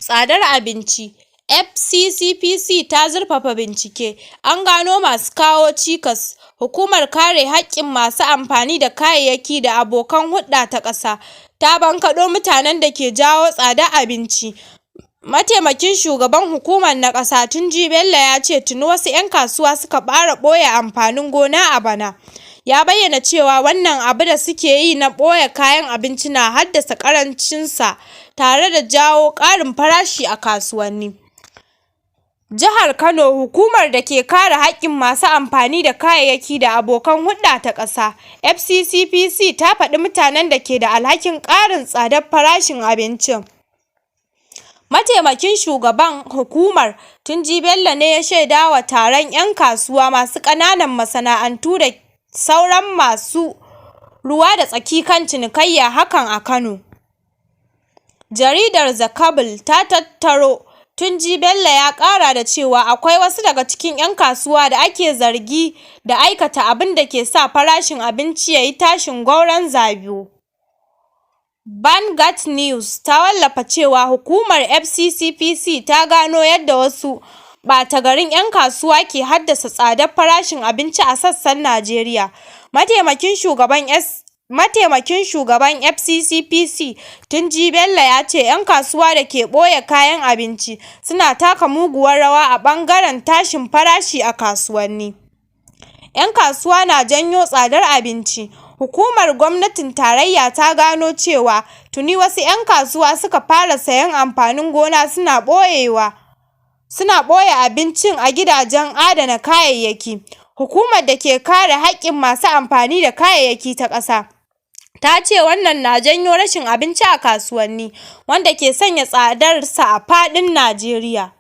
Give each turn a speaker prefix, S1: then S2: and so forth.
S1: Tsadar abinci. FCCPC ta zurfafa bincike. An gano masu kawo cikas. Hukumar kare haƙƙin masu amfani da kayayyaki da abokan hulɗa ta ƙasa ta bankaɗo mutanen da ke jawo tsadar abinci. Mataimakin shugaban hukumar na ƙasa Tunji Bello ya ce tuni wasu 'yan kasuwa suka fara ɓoye amfanin gona a bana. Ya bayyana cewa wannan abu da suke yi na ɓoye kayan abinci na haddasa ƙarancinsa tare da jawo ƙarin farashi a kasuwanni. Jihar Kano, hukumar da ke kare haƙƙin masu amfani da kayayyaki da abokan hulɗa ta ƙasa FCCPC ta faɗi mutanen da ke da alhakin ƙarin tsadar farashin abincin. Mataimakin shugaban hukumar Tunji Bello ne ya shaidawa taron 'yan kasuwa masu ƙananan masana'antu da sauran masu ruwa da tsaki kan cinikayya hakan a Kano. Jaridar The Cable ta tattaro. Tunji Bello ya ƙara da cewa akwai wasu daga cikin 'yan kasuwa da ake zargi da aikata abin da ke sa farashin abinci ya yi tashin gwauron zabi. Vanguard News ta wallafa cewa hukumar FCCPC ta gano yadda wasu ɓata-garin 'yan kasuwa ke haddasa tsadar farashin abinci a sassan Najeriya. Mataimakin shugaban FCCPC Tunji Bello ya ce 'yan kasuwa da ke ɓoye kayan abinci suna taka muguwar rawa a ɓangaren tashin farashi a kasuwanni. 'Yan kasuwa na janyo tsadar abinci. Hukumar gwamnatin tarayya ta gano cewa tuni wasu 'yan kasuwa suka fara sayen amfanin gona suna ɓoye abincin a gidajen adana kayayyaki. Hukumar da ke kare haƙƙin masu amfani da kayayyaki ta ƙasa ta ce wannan na janyo rashin abinci a kasuwanni, wanda ke sanya tsadarsa a faɗin Najeriya.